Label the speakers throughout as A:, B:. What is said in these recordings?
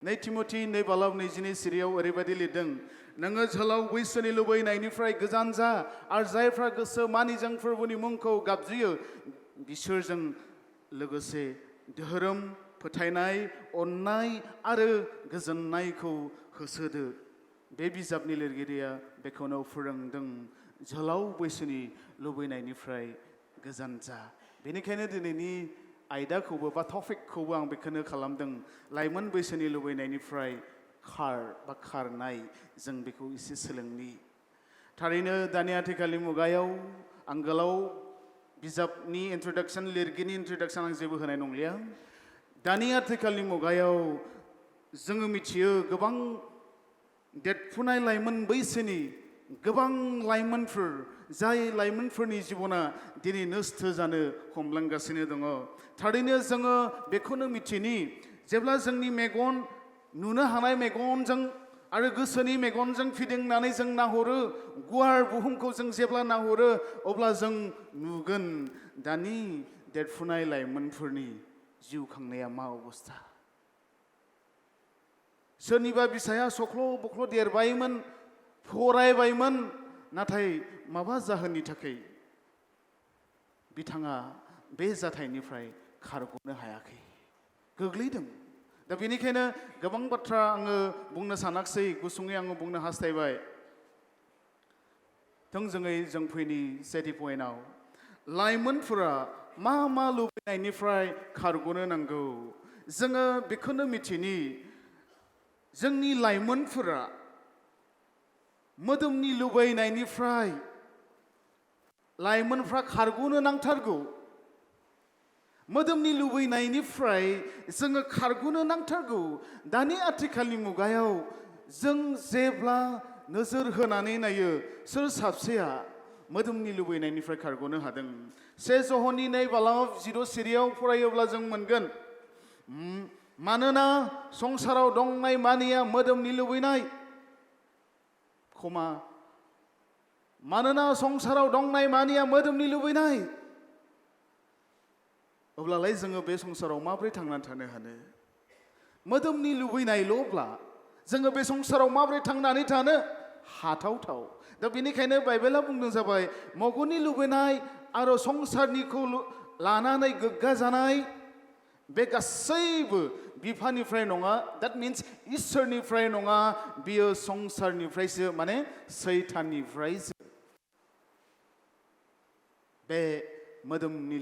A: नै तिमथि नै बालाव नैजिनै सिरियाव ओरैबायदि लिरदों नोङो जोलाव बैसोनि लुबैनायनिफ्राय गोजान जा आरो जायफ्रा गोसो मानिजों फोरबोनि मुंखौ गाबज्रियो बिसोरजों लोगोसे धोरोम फोथायनाय अननाय आरो गोजोननायखौ होसोदो बे बिजाबनि लिरगिरिया बेखौनो फोरोंदों जोलाव बैसोनि लुबैनायनिफ्राय गोजान जा बेनिखायनो दिनैनि आयदाखौबो बा टपिकखौबो आं बेखौनो खालामदों लाइमोन बैसोनि लुबैनायनिफ्राय खारनाय जों बेखौ एसे सोलोंनि थारैनो दानि आथिखालनि मुगायाव आं गोलाव बिजाबनि इन्ट्रडाक्सन लिरगिरिनि इन्ट्रडाक्सन आं जेबो होनाय नंलिया दानि आथिखालनि मुगायाव जोङो मिथियो गोबां देरफुनाय लाइमोन बैसोनि गोबां लाइमोनफोर जाय लाइमोनफोरनि जिबना दिनै नस्थ जानो हमलांगासिनो दङ थारैनो जोङो बेखौनो मिथिनि जेब्ला जोंनि मेगन नुनो हानाय मेगनजों आरो गोसोनि मेगनजों फिदिंनानै जों नाहरो गुवार बुहुमखौ जों जेब्ला नाहरो अब्ला जों नुगोन दानि देरफुनाय लाइमोनफोरनि जिउ खांनाया मा अबस्था सोरनिबा बिसाया सख्ल' बख्ल' देरबायमोन फरायबायमोन नाथाय माबा जाहोननि थाखाय बिथाङा बे जाथायनिफ्राय खारग'नो हायाखै गोग्लैदों दा बेनिखायनो गोबां बाथ्रा आङो बुंनो सानाखिसै गुसुङै आङो बुंनो हास्थायबाय थोंजोङै जों फैनि सेथि पइन्टआव लाइमोनफोरा मा लुबैनायनिफ्राय खारग'नो नांगौ जोङो बेखौनो मिथिनि जोंनि लाइमोनफोरा मोदोमनि लुबैनायनिफ्राय लाइमोनफ्रा खारग'नो नांथारगौ मोदोमनि लुबैनायनिफ्राय जोङो खारग'नो नांथारगौ दानि आथिखालनि मुगायाव जों जेब्ला नोजोर होनानै नायो सोर साबसेया मोदोमनि लुबैनायनिफ्राय खारग'नो हादों से जहननि 2 बालाव 0 सिरियाव फरायोब्ला जों मोनगोन मानोना संसाराव दंनाय मानिया मोदोमनि लुबैनाय मानोना संसाराव दंनाय मानिया मोदोमनि लुबैनाय अब्लालाय जोङो बे संसाराव माबोरै थांनानै थानो हानो मोदोमनि लुबैनायल'ब्ला जोङो बे संसाराव माबोरै थांनानै थानो हाथावथाव दा बेनिखायनो बाइबेला बुंदों जाबाय मगननि लुबैनाय आरो संसारनिखौ लानानै गोग्गा जानाय बे गासैबो बिफानिफ्राय नङा that means इसोरनिफ्राय नङा बियो संसारनिफ्रायसो माने सैताननिफ्रायसो बे मोदोमनि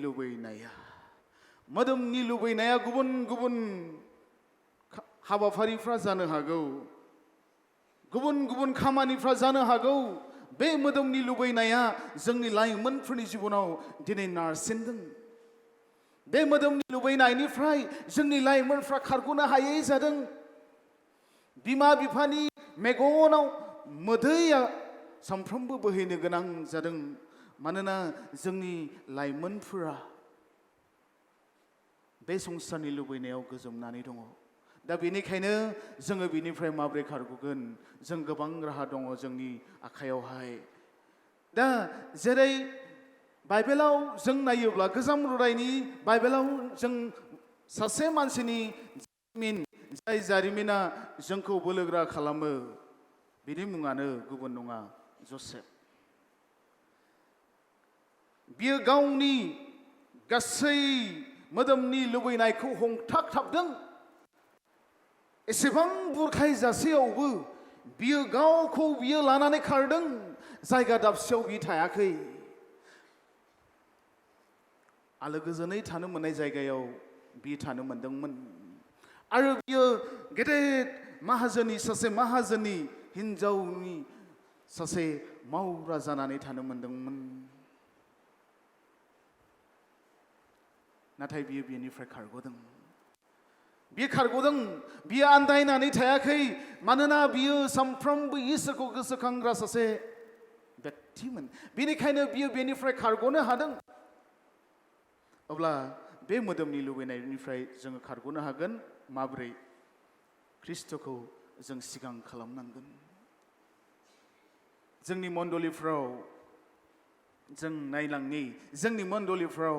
A: लुबैनाया गुबुन गुबुन हाबाफारिफ्रा जानो हागौ गुबुन गुबुन खामानिफ्रा जानो हागौ बे मोदोमनि लुबैनाया जोंनि लाइमोनफोरनि जिबनाव दिनै नारसिनदों बे मोदोमनि लुबैनायनिफ्राय जोंनि लाइमोनफ्रा खारग'नो हायै जादों बिमा बिफानि मेगनाव मोदैया सानफ्रोमबो बोहैनो गोनां जादों मानोना जोंनि लाइमोनफोरा बे संसारनि लुबैनायाव गोजोमनानै दङ दा बेनिखायनो जोङो बिनिफ्राय माबोरै खारग'गोन जों गोबां राहा दङ जोंनि आखायावहाय दा जेरै बाइबेलाव जों नायोब्ला गोजाम रुरायनि बाइबेलाव जों सासे मानसिनि जाय जारिमिना जोंखौ बोलोग्रा खालामो बिनि मुङानो गुबुन नङा जसेफ बियो गावनि गासै मोदोमनि लुबैनायखौ हमथाबदों एसेबां बुरखायजासेयावबो बियो गावखौ लानानै खारदों जायगा दाबसेयाव बियो थायाखै आलो गोजोनै थानो मोननाय जायगायाव बियो थानो मोनदोंमोन आरो बियो गेदेर सासे माहाजोननि हिन्जावनि सासे मावग्रा जानानै थानो मोनदोंमोन नाथाय बियो बेनिफ्राय खारग'दों बियो आन्दायनानै थायाखै मानोना बियो सानफ्रोमबो इसोरखौ गोसोखांग्रा सासे व्यक्तिमोन बेनिखायनो बियो बेनिफ्राय खारग'नो हादों अब्ला बे मोदोमनि लुबैनायनिफ्राय जोङो खारग'नो हागोन माबोरै ख्रिस्ट'खौ जों सिगां खालामनांगोन जोंनि मण्डलिफ्राव जों नायलांनि जोंनि मण्डलिफ्राव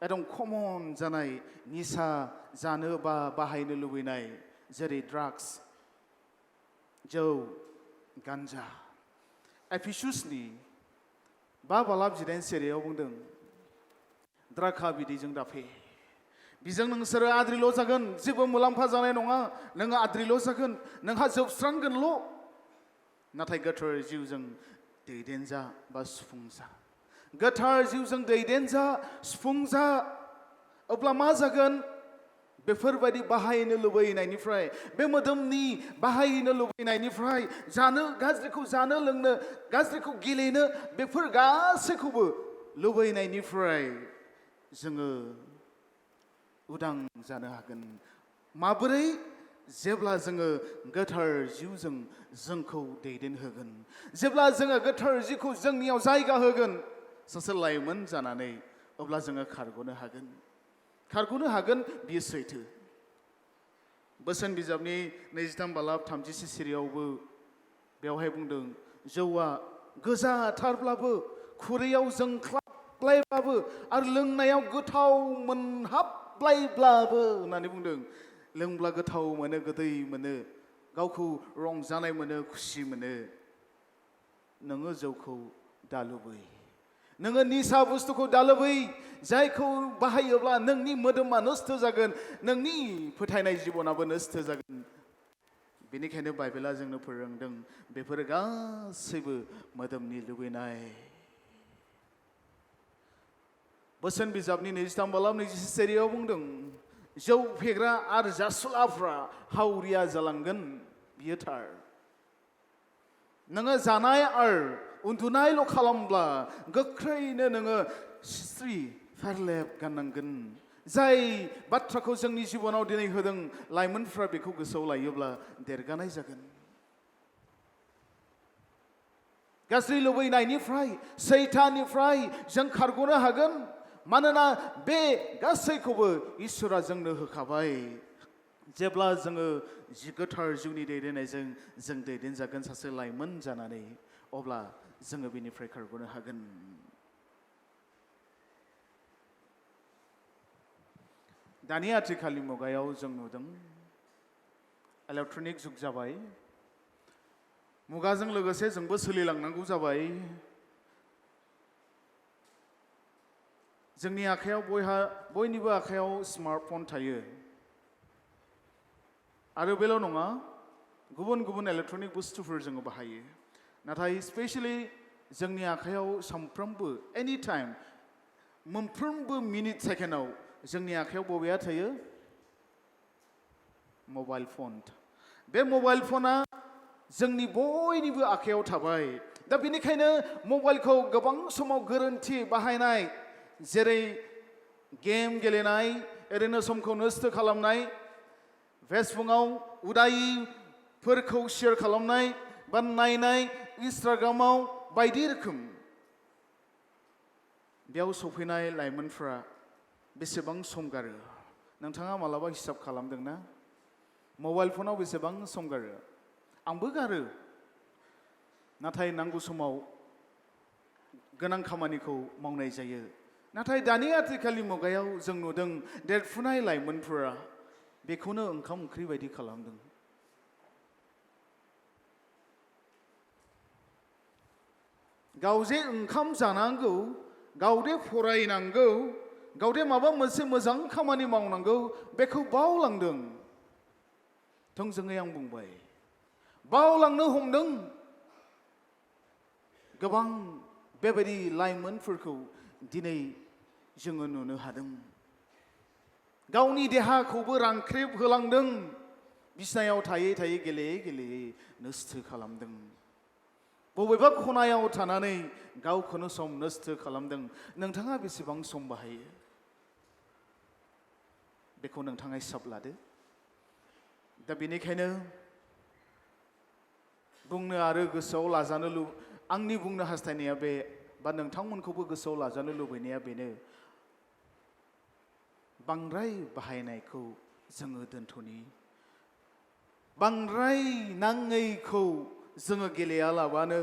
A: एकदम कमन जानाय निसा जानो बा बाहायनो लुबैनाय जेरै ड्राग्स जौ गान्जा एफिसुसनि 5:9 बुंदों द्राखा बिदैजों दाफे बिजों नोंसोरो आद्रिल' जागोन जेबो मुलाम्फा जानाय नङा नोङो आद्रिल' जागोन नोंहा जोबस्रांगोनल' नाथाय गोथार जिउजों दैदेन जा बा सुफुं जा गोथार जिउजों दैदेन जा सुफुं जा अब्ला मा जागोन बेफोरबायदि बाहायनो लुबैनायनिफ्राय बे मोदोमनि बाहायनो लुबैनायनिफ्राय गाज्रिखौ जानो लोंनो गाज्रिखौ गेलेनो बेफोर गासैखौबो लुबैनायनिफ्राय जोङो उदां जानो हागोन माबोरै जेब्ला जोङो गोथार जिउजों जोंखौ दैदेनहोगोन जेब्ला जोङो गोथार जिउखौ जोंनियाव जायगा होगोन सासे लाइमोन जानानै अब्ला जोङो खारग'नो हागोन बियो सैथो बोसोन बिजाबनि 23:36 सिरियावबो बेवहाय बुंदों जौआ गोजाथारब्लाबो खुरैयाव जोंख्लाबलायब्लाबो आरो लोंनायाव गोथाव मोनहाबलायब्लाबो होननानै बुंदों लोंब्ला गोथाव मोनो गोदै मोनो गावखौ रंजानाय मोनो खुसि मोनो नोङो जौखौ दालुबै नोङो निसा बुस्थुखौ दालुबै जायखौ बाहायोब्ला नोंनि मोदोमा नस्थ जागोन नोंनि फोथायनाय जिबनाबो नस्थ जागोन बेनिखायनो बाइबेला जोंनो फोरोंदों बेफोर गासैबो मोदोमनि लुबैनाय बोसोन बिजाबनि 23:26 सिरियाव बुंदों जौ फेग्रा आरो जासुलाफ्रा हावरिया जालांगोन बियो थार नोङो जानाय आरो उन्दुनायल' खालामब्ला गोख्रैनो नोङो सिस्रि फारलेब गाननांगोन जाय बाथ्राखौ जोंनि जिबनाव दिनै होदों लाइमोनफ्रा बेखौ गोसोआव लायोब्ला देरगानाय जागोन गाज्रि लुबैनायनिफ्राय सैताननिफ्राय जों खारग'नो हागोन मानोना बे गासैखौबो इसोरा जोंनो होखाबाय जेब्ला जोङो गोथार जिउनि दैदेननायजों जों दैदेनजागोन सासे लाइमोन जानानै अब्ला जोङो बेनिफ्राय खारग'नो हागोन दानि आथिखालनि मुगायाव जों नुदों इलेक्ट्रनिक जुग जाबाय मुगाजों लोगोसे जोंबो सोलिलांनांगौ जाबाय जोंनि आखायाव बयनिबो आखायाव स्मार्टफन थायो आरो बेल' नङा गुबुन गुबुन इलेक्ट्रनिक बुस्थुफोर जोङो बाहायो नाथाय स्पेशली जोंनि आखायाव सानफ्रोमबो एनि टाइम मोनफ्रोमबो मिनिट सेकेन्डआव जोंनि आखायाव बबेया थायो मबाइल फन बे मबाइल फना जोंनि बयनिबो आखायाव थाबाय दा बेनिखायनो मबाइलखौ गोबां समाव गोरोन्थि बाहायनाय जेरै गेम गेलेनाय ओरैनो समखौ नस्थ' खालामनाय फेसबुकआव उदायिफोरखौ शेयार खालामनाय बा नायनाय इन्स्टाग्रामाव बायदि रोखोम बेयाव सफैनाय लाइमोनफ्रा बेसेबां सम गारो नोंथाङा मालाबा हिसाब खालामदोंना मबाइल फनाव बेसेबां सम गारो आंबो गारो नाथाय नांगौ समाव गोनां खामानिखौ मावनाय जायो नाथाय दानि आथिखालनि मुगायाव जों नुदों देरफुनाय लाइमोनफोरा बेखौनो ओंखाम ओंख्रि बायदि खालामदों गावजे ओंखाम जानांगौ गावदे फरायनांगौ गावदे माबा मोनसे मोजां खामानि मावनांगौ बेखौ बावलांदों थोंजोङै आं बुंबाय बावलांनो हमदों गोबां बेबायदि लाइमोनफोरखौ दिनै जोङो नुनो हादों गावनि देहाखौबो रांख्रेब होलांदों बिसनायाव थायै थायै गेलेयै गेलेयै नस्थ' खालामदों बबेबा खनायाव थानानै गावखौनो सम नस्थ' खालामदों नोंथाङा बेसेबां सम बाहायो बेखौ नोंथाङा हिसाब लादो दा बेनिखायनो बुंनो आरो गोसोआव लाजानो आंनि बुंनो हास्थायनाया बे बा नोंथांमोनखौबो गोसोआव लाजानो लुबैनाया बेनो बांद्राय बाहायनायखौ जोङो दोनथ'नि बांद्राय नाङैखौ जोङो गेलेयालाबानो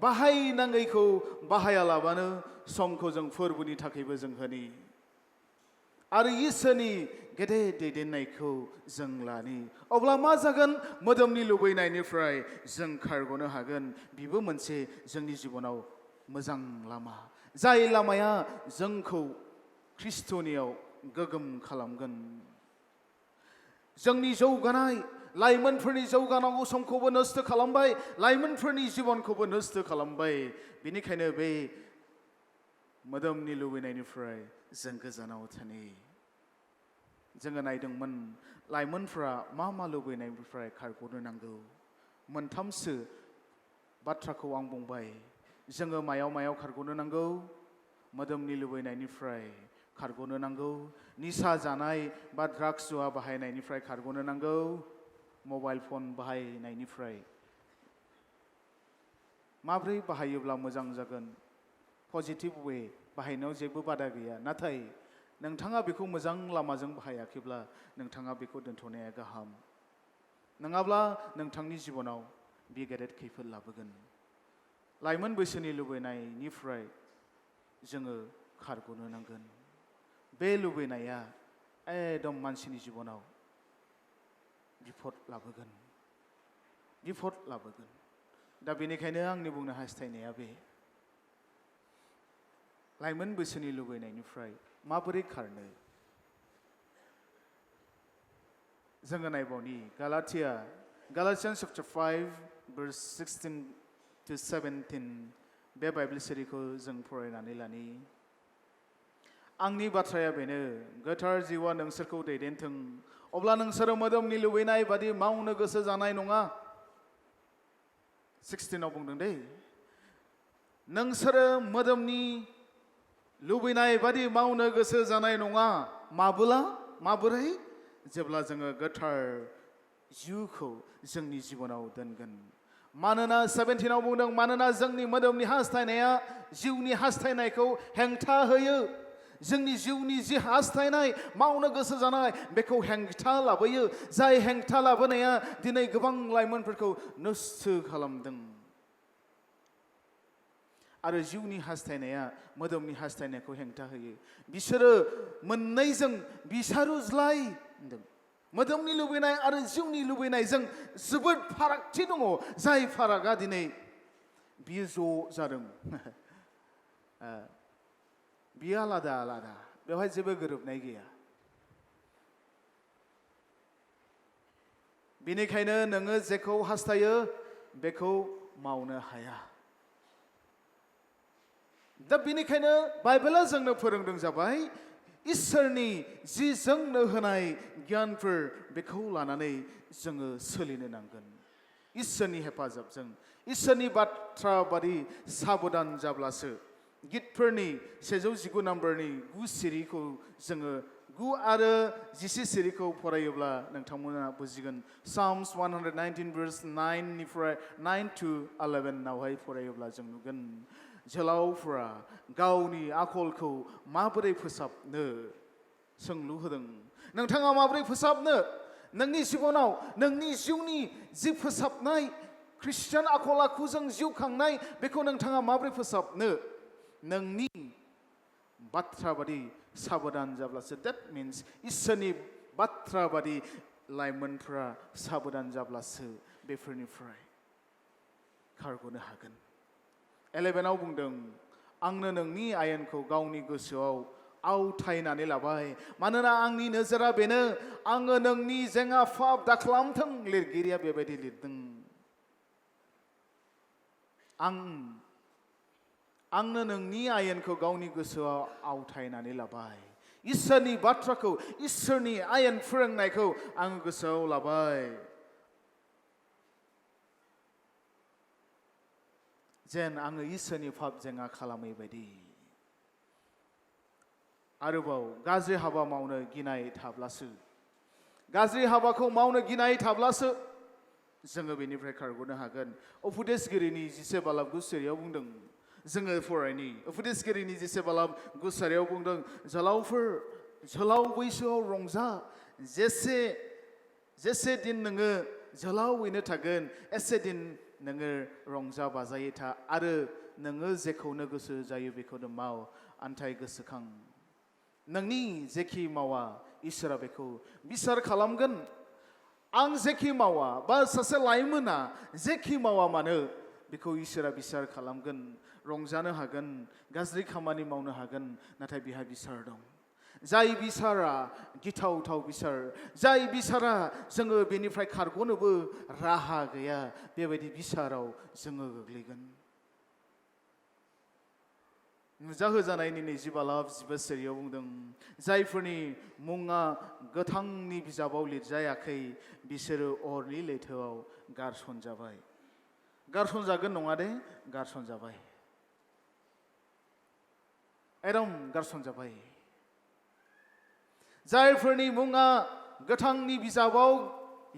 A: बाहायनाङैखौ बाहायालाबानो समखौ जों फोरबोनि थाखायबो जों होनि आरो इसोरनि गेदेर दैदेननायखौ जों लानि अब्ला मा जागोन मोदोमनि लुबैनायनिफ्राय जों खारग'नो हागोन बेबो मोनसे जोंनि जिबनाव मोजां लामा जाय लामाया जोंखौ ख्रिस्ट'नियाव गोगोम खालामगोन जोंनि जौगानाय लाइमोनफोरनि जौगानांगौ समखौबो नस्थ' खालामबाय लाइमोनफोरनि जिबनखौबो नस्थ' खालामबाय बेनिखायनो बे मोदोमनि लुबैनायनिफ्राय जों गोजानाव थानि जोङो नायदोंमोन लाइमोनफ्रा मा लुबैनायनिफ्राय खारग'नो नांगौ मोनथामसो बाथ्राखौ आं बुंबाय जोङो मायाव खारग'नो नांगौ मोदोमनि लुबैनायनिफ्राय खारग'नो नांगौ निसा जानाय बा ड्राग्स जुवा बाहायनायनिफ्राय खारग'नो नांगौ मबाइल फन बाहायनायनिफ्राय माब्रै बाहायोब्ला मोजां जागोन पजिटिभ वे बाहायनायाव जेबो बादा गैया नाथाय नोंथाङा बेखौ मोजां लामाजों बाहायाखैब्ला नोंथाङा बेखौ दोनथ'नाया गाहाम नङाब्ला नोंथांनि जिबनाव बे गेदेर खैफोद लाबोगोन लाइमोन बैसोनि लुबैनायनिफ्राय जोङो खारग'नो नांगोन बे लुबैनाया एकदम मानसिनि जिबनाव बिपद लाबोगोन दा बेनिखायनो आंनि बुंनो हास्थायनाया बे लाइमोन बैसोनि लुबैनायनिफ्राय माबोरै खारनो जोङो नायबावनि Galatians chapter 5 verse 16 to 17 बे बाइबेल सिरिखौ जों फरायनानै लानि आंनि बाथ्राया बेनो गोथार जिउआ नोंसोरखौ दैदेनथों अब्ला नोंसोरो मोदोमनि लुबैनाय बादि मावनो गोसो जानाय नङा 16 आव बुंदों दे नोंसोरो मोदोमनि लुबैनाय बादि मावनो गोसो जानाय नङा माबोरै जेब्ला जोङो गोथार जिउखौ जोंनि जिबनाव दोनगोन मानोना 17 आव बुंदों मानोना जोंनि मोदोमनि हास्थायनाया जिउनि हास्थायनायखौ हेंथा होयो जोंनि जिउनि जि हास्थायनाय मावनो गोसो जानाय बेखौ हेंथा लाबोयो जाय हेंथा लाबोनाया दिनै गोबां लाइमोनफोरखौ नस्थ' खालामदों आरो जिउनि हास्थायनाया मोदोमनि हास्थायनायखौ हेंथा होयो बिसोरो मोननैजों बिसारुज्लाय होनदों मोदोमनि लुबैनाय आरो जिउनि लुबैनायजों जोबोद फारागथि दङ जाय फारागा दिनै बियो ज' जादों बियो आलादा बेवहाय जेबो गोरोबनाय गैया बेनिखायनो नोङो जेखौ हास्थायो बेखौ मावनो हाया दा बेनिखायनो बाइबेला जोंनो फोरोंदों जाबाय इसोरनि जि जोंनो होनाय गियानफोर बेखौ लानानै जोङो सोलिनो नांगोन इसोरनि हेफाजाबजों इसोरनि बाथ्रा बादि साबधान जाब्लासो गितफोरनि 119 नम्बरनि 9 सिरिखौ जोङो 9 आरो 10 सिरिखौ फरायोब्ला नोंथांमोना बुजिगोन Psalms 119 verse 9 निफ्राय 9 to 11 आवहाय फरायोब्ला जों नुगोन जोलावफ्रा गावनि आखलखौ माबोरै फोसाबनो सोंलु होदों नोंथाङा माबोरै फोसाबनो नोंनि जिबनाव नोंनि जिउनि जि फोसाबनाय ख्रिस्टियान आखल आखुजों जिउ खांनाय बेखौ नोंथाङा माबोरै फोसाबनो नोंनि बाथ्रा बादि साबधान जाब्लासो that means इसोरनि बाथ्रा बादि लाइमोनफ्रा साबधान जाब्लासो बेफोरनिफ्राय खारग'नो हागोन 11 आव बुंदों आंनो नोंनि आयेनखौ गावनि गोसोआव आवथायनानै लाबाय मानोना आंनि नोजोरा बेनो आङो नोंनि जेंना फाब दाखालामथों लिरगिरिया बेबायदि लिरदों आंनो नोंनि आयेनखौ गावनि गोसोआव आवथायनानै लाबाय इसोरनि बाथ्राखौ इसोरनि आयेन फोरोंनायखौ आं गोसोआव लाबाय जेन आङो इसोरनि फाब जेंना खालामै बायदि आरोबाव गाज्रि हाबा मावनो गिनाय थाब्लासो गाज्रि हाबाखौ मावनो गिनाय थाब्लासो जोङो बेनिफ्राय खारग'नो हागोन उपदेशगिरिनि 10 बालाब 9 सिरियाव बुंदों जोङो फरायनि उपदेशगिरिनि 10 बालाब 9 सिरियाव बुंदों जोलाव बैसोआव रंजा जेसे दिन नोङो जोलावैनो थागोन एसे दिन नोङो रंजा बाजायै था आरो नोङो जेखौनो गोसो जायो बेखौनो माव आन्थाय गोसोखां नोंनि जेखि मावा इसोरा बेखौ बिसार खालामगोन आं जेखि मावा बा सासे लाइमोना जेखि मावा मानो बेखौ इसोरा बिसार खालामगोन रंजानो हागोन गाज्रि खामानि मावनो हागोन नाथाय बिहा बिसार दं जाय बिसारा गिथावथाव बिसार जाय बिसारा जोङो बेनिफ्राय खारग'नोबो राहा गैया बेबायदि बिसाराव जोङो गोग्लैगोन नुजाहोजानायनि 25:12 बुंदों जायफोरनि मुङा गोथांनि बिजाबाव लिरजायाखै बिसोरो अरनि लैथोआव गारसनजाबाय गारसनजागोन नङा दे गारसनजाबाय एकदम गारसनजाबाय जायफोरनि मुङा गोथांनि बिजाबाव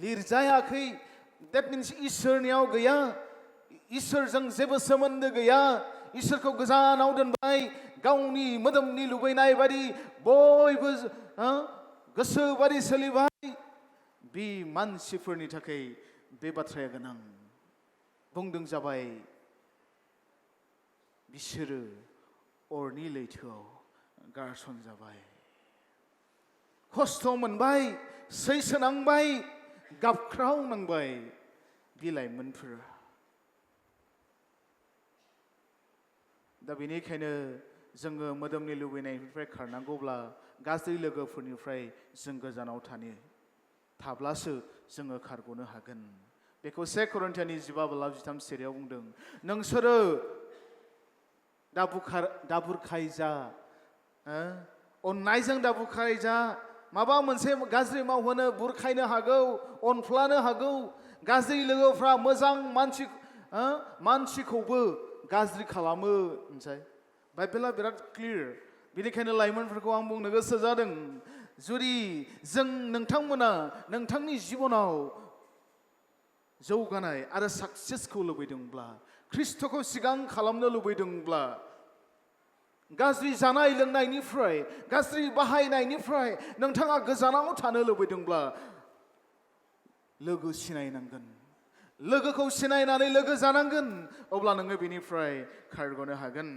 A: लिरजायाखै that means इसोरनियाव गैया इसोरजों जेबो सोमोन्दो गैया इसोरखौ गोजानाव दोनबाय गावनि मोदोमनि लुबैनाय बायदि बयबो गोसो बायदि सोलिबाय बे मानसिफोरनि थाखाय बे बाथ्राया गोनां बुंदों जाबाय बिसोरो अरनि लैथोआव गारसनजाबाय खस्थ' मोनबाय सैसोनांबाय गाबख्रावनांबाय बे लाइमोनफोरा दा बेनिखायनो जोङो मोदोमनि लुबैनायनिफ्राय खारनांगौब्ला गाज्रि लोगोफोरनिफ्राय जों गोजानाव थाब्लासो जोङो खारग'नो हागोन बेखौ 2 Corinthians 15:13 बुंदों नोंसोरो दाबुरखाय जा अननायजों दाबुरखाय जा माबा मोनसे गाज्रि मावहोनो बुरखायनो हागौ अनफ्लानो हागौ गाज्रि लोगोफ्रा मोजां मानसिखौबो गाज्रि खालामो ओमफ्राय बाइबेला बिराद क्लियार बेनिखायनो लाइमोनफोरखौ आं बुंनो गोसो जादों जुदि नोंथांमोना नोंथांनि जिबनाव जौगानाय आरो साक्सेसखौ लुबैदोंब्ला ख्रिस्ट'खौ सिगां खालामनो लुबैदोंब्ला गाज्रि जानाय लोंनायनिफ्राय गाज्रि बाहायनायनिफ्राय नोंथाङा गोजानाव थानो लुबैदोंब्ला लोगो सिनायनांगोन लोगोखौ सिनायनानै लोगो जानांगोन अब्ला नोङो बेनिफ्राय खारग'नो हागोन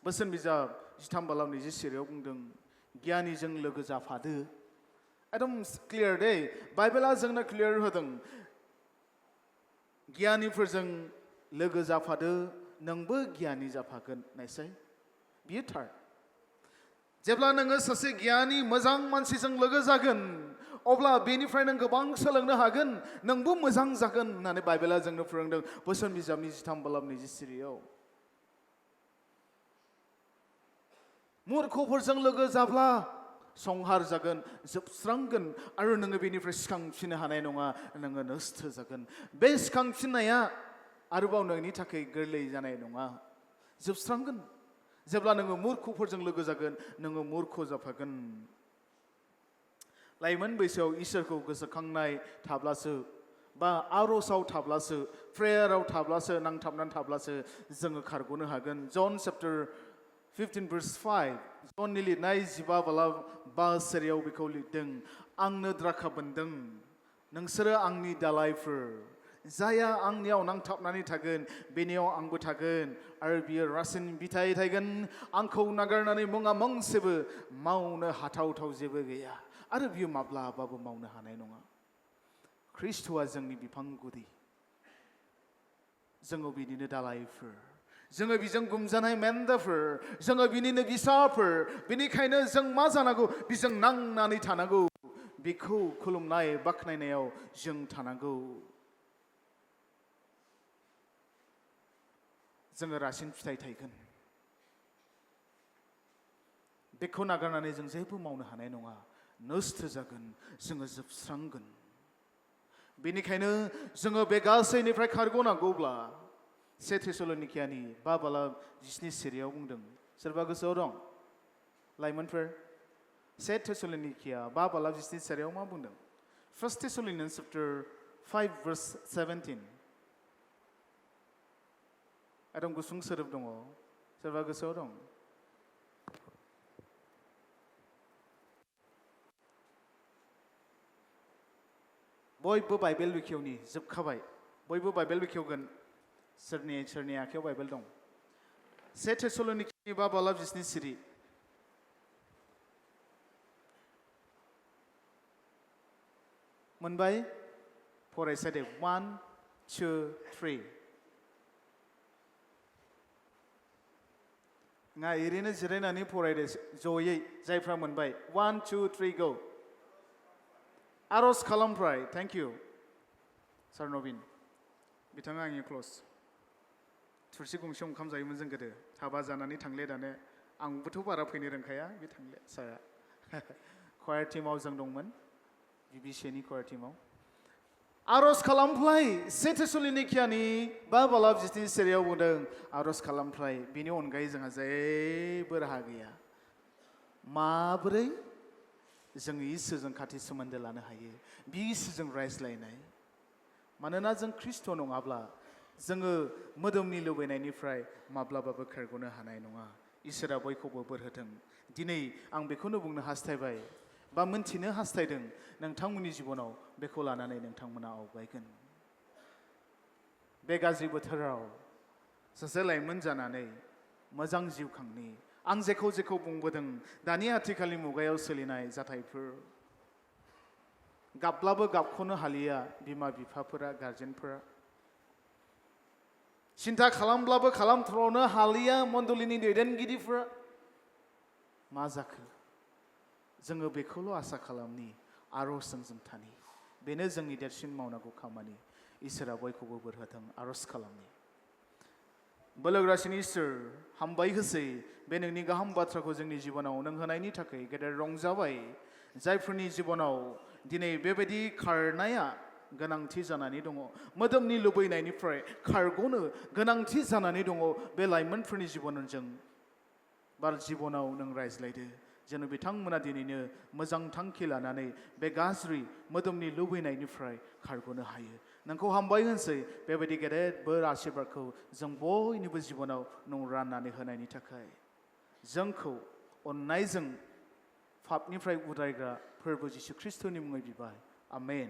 A: बोसोन बिजाब 13:20 बुंदों गियानिजों लोगो जाफादो एकदम क्लियार दे बाइबेला जोंनो क्लियार होदों गियानिफोरजों लोगो जाफादो नोंबो गियानि जाफागोन नायसाय बियो थार जेब्ला नोङो सासे गियानि मोजां मानसिजों लोगो जागोन अब्ला बेनिफ्राय नों गोबां सोलोंनो हागोन नोंबो मोजां जागोन होननानै बाइबेला जोंनो फोरोंदों बोसोन बिजाबनि 13:20 मूर्खफोरजों लोगो जाब्ला संहार जागोन जोबस्रांगोन आरो नोङो बेनिफ्राय सिखांफिननो हानाय नङा नोङो नस्थ जागोन बे सिखांफिननाया आरोबाव नोंनि थाखाय गोरलै जानाय नङा जोबस्रांगोन जेब्ला नोङो मूर्खफोरजों लोगो जागोन नोङो मूर्ख जाफागोन लाइमोन बैसोआव इसोरखौ गोसोखांनाय थाब्लासो बा आर'जआव थाब्लासो प्रेयाराव थाब्लासो नांथाबनानै थाब्लासो जोङो खारग'नो हागोन जन चैप्टार 15:5 जननि लिरनाय 15:5 बेखौ लिरदों आंनो द्राखा बोन्दों नोंसोरो आंनि दालायफोर जाया आंनियाव नांथाबनानै थागोन बेनियाव आंबो थागोन आरो बियो रासिन बिथाइ थायगोन आंखौ नागारनानै मुङा मोनसेबो मावनो हाथावथाव जेबो गैया आरो बियो माब्लाबाबो मावनो हानाय नङा ख्रिस्ट'आ जोंनि बिफां गुदि जोङो बिनिनो दालायफोर जोङो बिजों गुमजानाय मेन्दाफोर जोङो बिनिनो बिसाफोर बेनिखायनो जों मा जानांगौ बिजों नांनानै थानांगौ बेखौ खुलुमनाय बाख्नायनायाव जों थानांगौ जोङो रासिन फिथाइ थायगोन बेखौ नागारनानै जों जेबो मावनो हानाय नङा नस्थ जागोन जोङो जोबस्रांगोन बेनिखायनो जोङो बे गासैनिफ्राय खारग'नांगौब्ला 2 थेसलनिकियानि 5:17 बुंदों सोरबा गोसोआव दं लाइमोनफोर 2 थेसलनिकिया 5:17 मा बुंदों 1 Thessalonians chapter 5:17 एकदम गुसुं सोदोब दङ सोरबा गोसोआव दं बयबो बाइबेल बेखेवनि जोबखाबाय बयबो बाइबेल बेखेवगोन सोरनि आखायाव बाइबेल दं 2 थेसलनिकिनि 5:17 मोनबाय फरायसा दे 1 2 3 ना ओरैनो जिरायनानै फरायदो जयै जायफ्रा मोनबाय 1 2 3 गो आरज खालामफ्राय थैंक यू सार नवीन बिथाङा आंनि क्लोज थुरसि गंसे ओंखाम जायोमोन जों गोदो हाबा जानानै थांले दानो आंबोथ' बारा फैनो रोंखाया बे थांले सारा कयार टीमाव जों दंमोन बिबिसिनि कयार टीमाव आरज खालामफ्लाय से थेसलिनिकियानि 5 बालाब जिस्नि सेरियाव बुंदों आरज खालामफ्लाय बेनि अनगायै जोंहा जेबो राहा गैया माबोरै जों इसोरजों खाथि सोमोन्दो लानो हायो बे इसोरजों रायज्लायनाय मानोना जों ख्रिस्ट' नङाब्ला जोङो मोदोमनि लुबैनायनिफ्राय माब्लाबाबो खारग'नो हानाय नङा इसोरा बयखौबो बोर होथों दिनै आं बेखौनो बुंनो हास्थायबाय बा मोनथिनो हास्थायदों नोंथांमोननि जिबनाव बेखौ लानानै नोंथांमोना आवगायगोन बे गाज्रि बोथोराव सासे लाइमोन जानानै मोजां जिउ खांनि आं जेखौ बुंबोदों दानि आथिखालनि मुगायाव सोलिनाय जाथायफोर गाबब्लाबो गाबख'नो हालिया बिमा बिफाफोरा गार्जेनफोरा सिन्था खालामब्लाबो खालामथ्र'नो हालिया मण्डलिनि दैदेनगिरिफोरा मा जाखो जोङो बेखौल' आसा खालामनि आरजजों जों थानि बेनो जोंनि देरसिन मावनांगौ खामानि इसोरा बयखौबो बोर होथों आरज खालामनि बोलोग्रासिनि इसोर हामबाय होसै बे नोंनि गाहाम बाथ्राखौ जोंनि जिबनाव नों होनायनि थाखाय गेदेर रंजाबाय जायफोरनि जिबनाव दिनै बेबायदि खारनाया गोनांथि जानानै दङ मोदोमनि लुबैनायनिफ्राय खारग'नो गोनांथि जानानै दङ बे लाइमोनफोरनि जिबनजों बार जिबनाव नों रायज्लायदो जेन बिथांमोना दिनैनो मोजां थांखि लानानै बे गाज्रि मोदोमनि लुबैनायनिफ्राय खारग'नो हायो नोंखौ हामबाय होनसै बेबायदि गेदेर बोर आशीर्बादखौ जों बयनिबो जिबनाव नों राननानै होनायनि थाखाय जोंखौ अननायजों पापनिफ्राय उदायग्रा फोरबो जिसु ख्रिस्ट'नि मुङै बिबाय आमेन